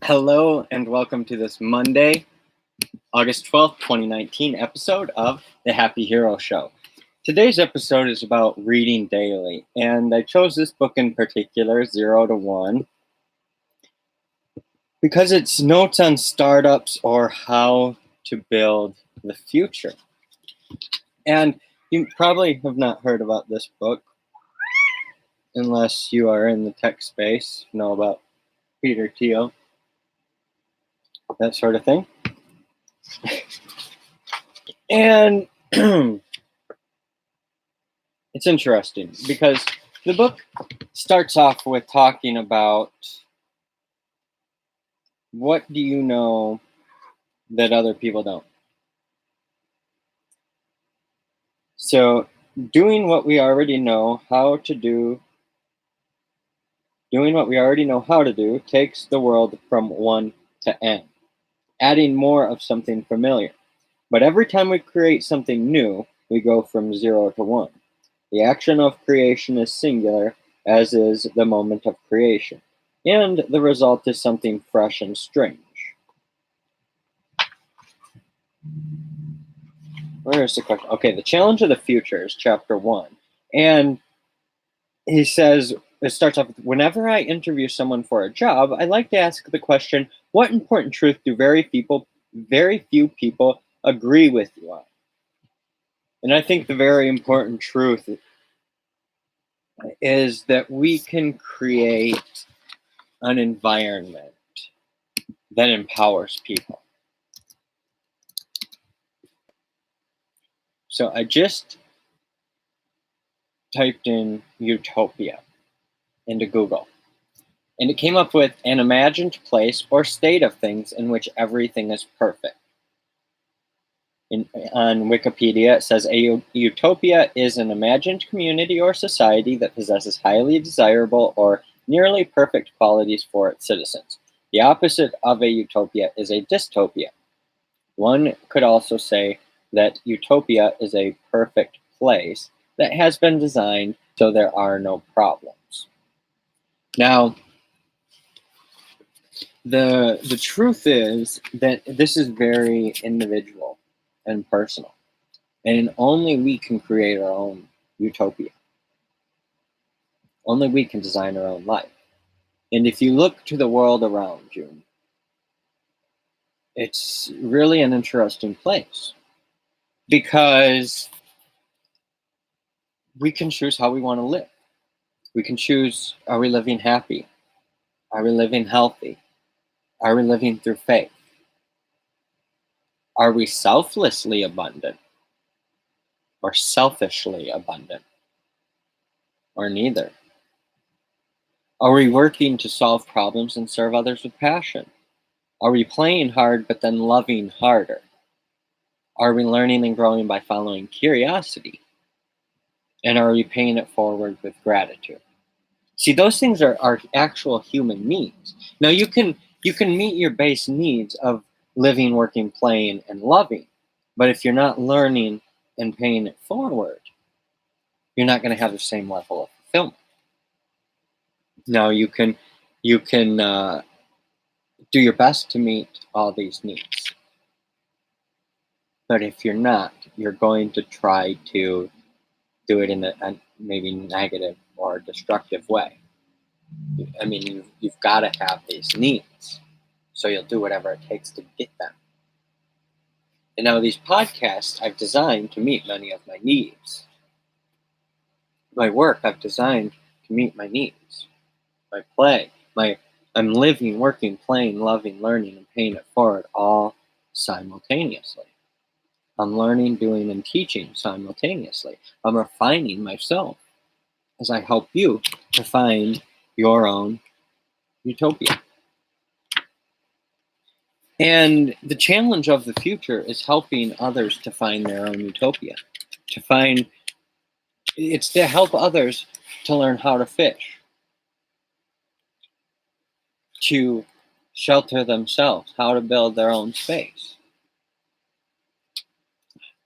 Hello and welcome to this Monday, August 12th, 2019 episode of The Happy Hero Show. Today's episode is about reading daily, and I chose this book in particular, 0 to 1, because it's notes on startups or how to build the future. And you probably have not heard about this book unless you are in the tech space, know about Peter Thiel, that sort of thing. And it's interesting because the book starts off with talking about what do you know that other people don't. So doing what we already know how to do takes the world from 1 to n, adding more of something familiar. But every time we create something new, we go from 0 to 1. The action of creation is singular, as is the moment of creation, and the result is something fresh and strange. Where's the question? Okay, the challenge of the future is chapter 1. And he says, it starts off with, whenever I interview someone for a job, I like to ask the question, what important truth do very few people agree with you on? And I think the very important truth is that we can create an environment that empowers people. So I just typed in utopia into Google, and it came up with an imagined place or state of things in which everything is perfect. On Wikipedia, it says a utopia is an imagined community or society that possesses highly desirable or nearly perfect qualities for its citizens. The opposite of a utopia is a dystopia. One could also say that utopia is a perfect place that has been designed so there are no problems. Now, the truth is that this is very individual and personal, and only we can create our own utopia. Only we can design our own life. And if you look to the world around you, it's really an interesting place because we can choose how we want to live. We can choose, are we living happy? Are we living healthy? Are we living through faith? Are we selflessly abundant or selfishly abundant? Or neither? Are we working to solve problems and serve others with passion? Are we playing hard but then loving harder? Are we learning and growing by following curiosity? And are we paying it forward with gratitude? See, those things are actual human needs. Now you can meet your base needs of living, working, playing, and loving. But if you're not learning and paying it forward, you're not going to have the same level of fulfillment. Now you can do your best to meet all these needs. But if you're not, you're going to try to do it in a maybe negative or destructive way. I mean, you've got to have these needs, so you'll do whatever it takes to get them. And now these podcasts I've designed to meet many of my needs. My work I've designed to meet my needs. My play, I'm living, working, playing, loving, learning, and paying it forward all simultaneously. I'm learning, doing, and teaching simultaneously. I'm refining myself as I help you to find your own utopia. And the challenge of the future is helping others to find their own utopia. It's to help others to learn how to fish, to shelter themselves, how to build their own space,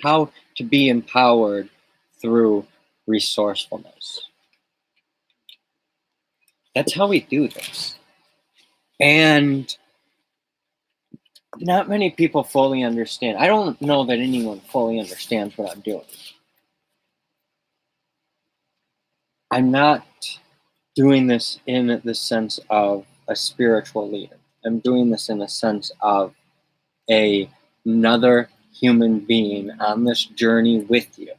how to be empowered through resourcefulness. That's how we do this. And not many people fully understand. I don't know that anyone fully understands what I'm doing. I'm not doing this in the sense of a spiritual leader. I'm doing this in the sense of another human being on this journey with you.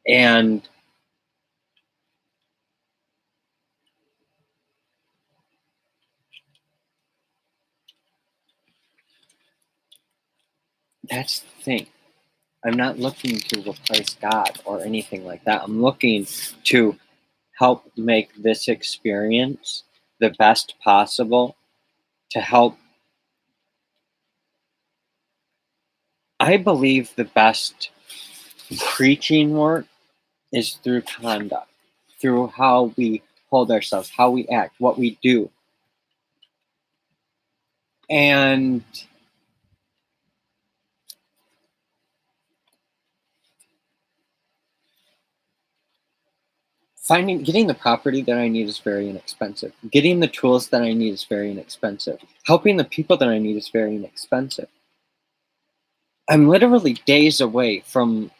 And that's the thing. I'm not looking to replace God or anything like that. I'm looking to help make this experience the best possible, to help. I believe the best preaching work is through conduct, through how we hold ourselves, how we act, what we do. And getting the property that I need is very inexpensive. Getting the tools that I need is very inexpensive. Helping the people that I need is very inexpensive. I'm literally days away from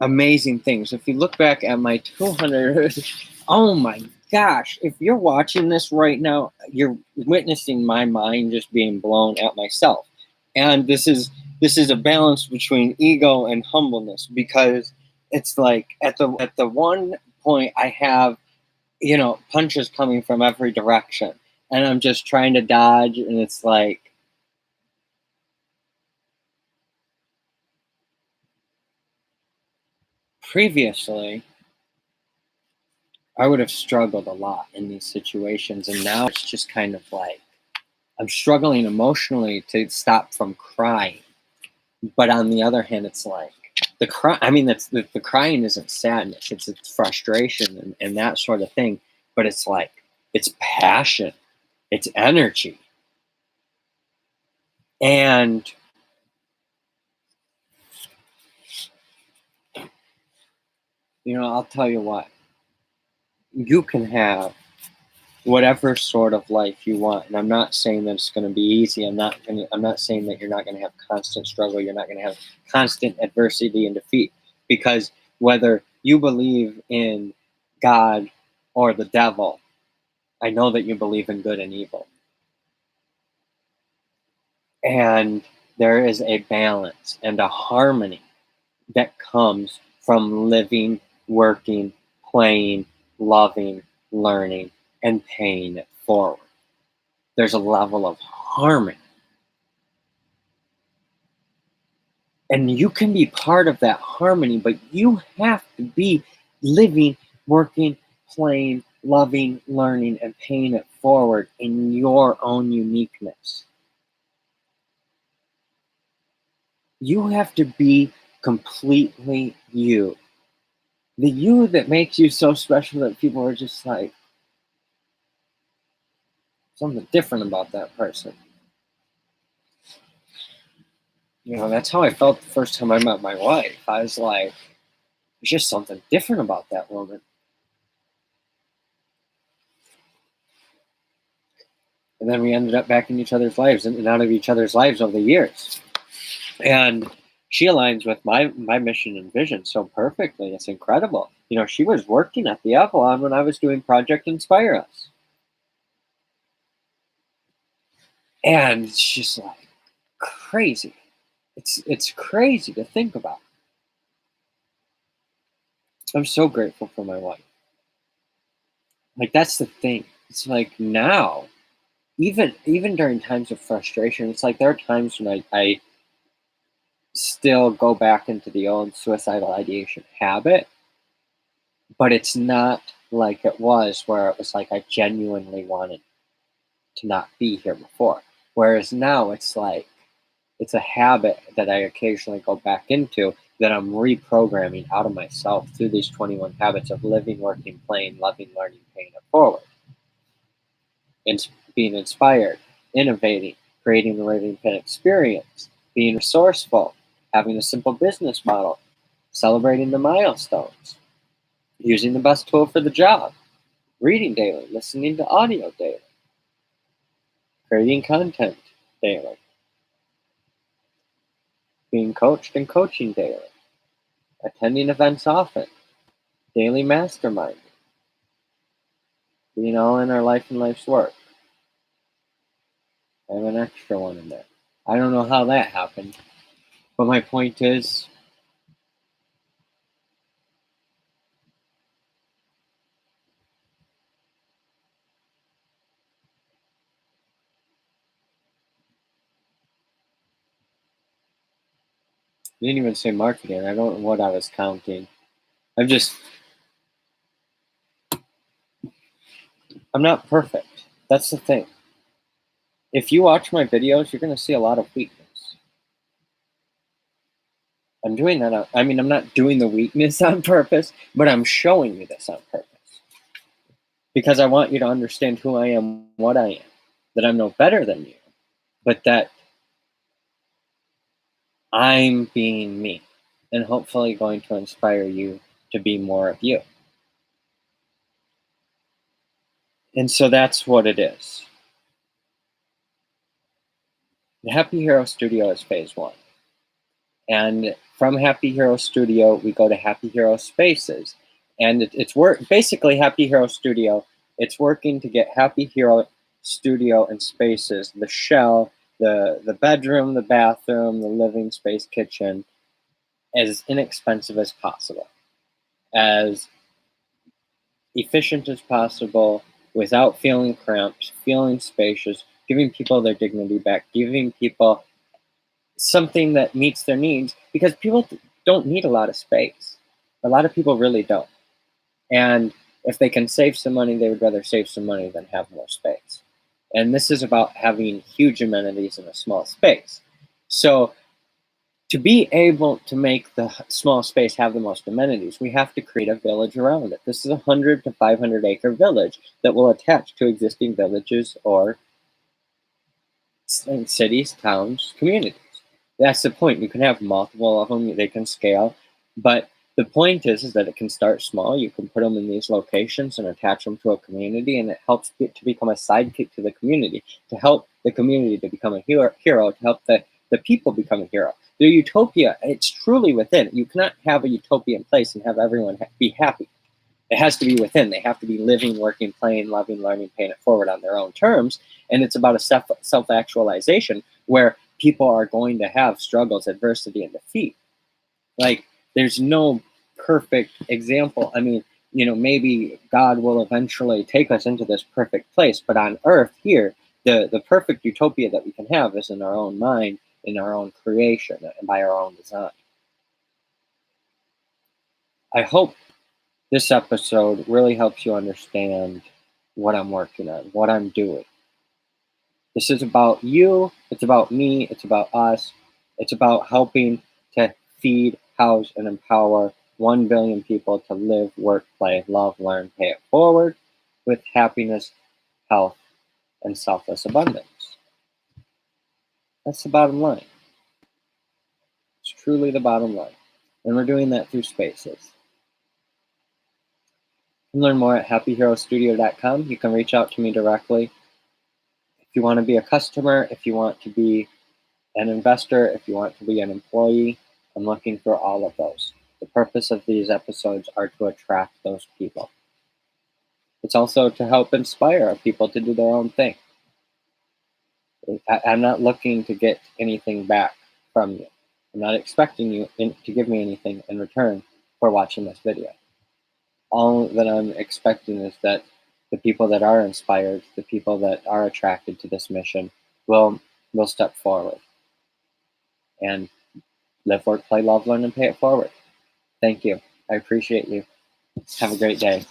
amazing things. If you look back at my 200, oh my gosh, if you're watching this right now, you're witnessing my mind just being blown at myself. And this is a balance between ego and humbleness, because it's like at the one point I have, punches coming from every direction, and I'm just trying to dodge, and it's like, previously I would have struggled a lot in these situations, and now it's just kind of like I'm struggling emotionally to stop from crying. But on the other hand, it's like the cry. I mean, that's the crying isn't sadness; it's frustration and that sort of thing. But it's like it's passion, it's energy, and I'll tell you what, you can have whatever sort of life you want. And I'm not saying that it's going to be easy. I'm not saying that you're not going to have constant struggle. You're not going to have constant adversity and defeat, because whether you believe in God or the devil, I know that you believe in good and evil. And there is a balance and a harmony that comes from living, working, playing, loving, learning, and paying it forward. There's a level of harmony. And you can be part of that harmony, but you have to be living, working, playing, loving, learning, and paying it forward in your own uniqueness. You have to be completely you. The you that makes you so special that people are just like, something different about that person. That's how I felt the first time I met my wife. I was like, there's just something different about that woman. And then we ended up back in each other's lives and out of each other's lives over the years. And she aligns with my mission and vision so perfectly. It's incredible. She was working at the Avalon when I was doing Project Inspire Us. And it's just like crazy. It's crazy to think about. I'm so grateful for my wife. Like, that's the thing. It's like now, even during times of frustration, it's like there are times when I still go back into the old suicidal ideation habit, but it's not like it was where it was like I genuinely wanted to not be here before. Whereas now it's like it's a habit that I occasionally go back into, that I'm reprogramming out of myself through these 21 habits of living, working, playing, loving, learning, paying it forward. And being inspired, innovating, creating the living pin experience, being resourceful, having a simple business model, celebrating the milestones, using the best tool for the job, reading daily, listening to audio daily, creating content, daily, being coached and coaching daily, attending events often, daily mastermind, being all in our life and life's work. I have an extra one in there. I don't know how that happened, but my point is, I didn't even say marketing. I don't know what I was counting. I'm not perfect. That's the thing. If you watch my videos, you're going to see a lot of weakness. I'm doing that. I'm not doing the weakness on purpose, but I'm showing you this on purpose. Because I want you to understand who I am, what I am, that I'm no better than you, but that I'm being me and hopefully going to inspire you to be more of you. And so that's what it is. The Happy Hero Studio is phase one. And from Happy Hero Studio, we go to Happy Hero Spaces. And it's basically Happy Hero Studio. It's working to get Happy Hero Studio and Spaces, the shell, the bedroom, the bathroom, the living space, kitchen, as inexpensive as possible, as efficient as possible, without feeling cramped, feeling spacious, giving people their dignity back, giving people something that meets their needs, because people don't need a lot of space. A lot of people really don't. And if they can save some money, they would rather save some money than have more space. And this is about having huge amenities in a small space. So to be able to make the small space have the most amenities, we have to create a village around it. This is a 100 to 500 acre village that will attach to existing villages or cities, towns, communities. That's the point. You can have multiple of them, they can scale, but the point is that it can start small. You can put them in these locations and attach them to a community, and it helps it to become a sidekick to the community, to help the community to become a hero, to help the people become a hero. The utopia, it's truly within. You cannot have a utopia in place and have everyone be happy. It has to be within. They have to be living, working, playing, loving, learning, paying it forward on their own terms. And it's about a self-actualization where people are going to have struggles, adversity, and defeat. Like, there's no perfect example. I mean, maybe God will eventually take us into this perfect place, but on earth here, the perfect utopia that we can have is in our own mind, in our own creation, and by our own design. I hope this episode really helps you understand what I'm working on, what I'm doing. This is about you, it's about me, it's about us, it's about helping to feed, house, and empower 1 billion people to live, work, play, love, learn, pay it forward with happiness, health, and selfless abundance. That's the bottom line. It's truly the bottom line. And we're doing that through spaces. You can learn more at happyherostudio.com. You can reach out to me directly. If you want to be a customer, if you want to be an investor, if you want to be an employee, I'm looking for all of those. The purpose of these episodes are to attract those people. It's also to help inspire people to do their own thing. I'm not looking to get anything back from you. I'm not expecting you to give me anything in return for watching this video. All that I'm expecting is that the people that are inspired, the people that are attracted to this mission will step forward and live, work, play, love, learn, and pay it forward. Thank you. I appreciate you. Have a great day.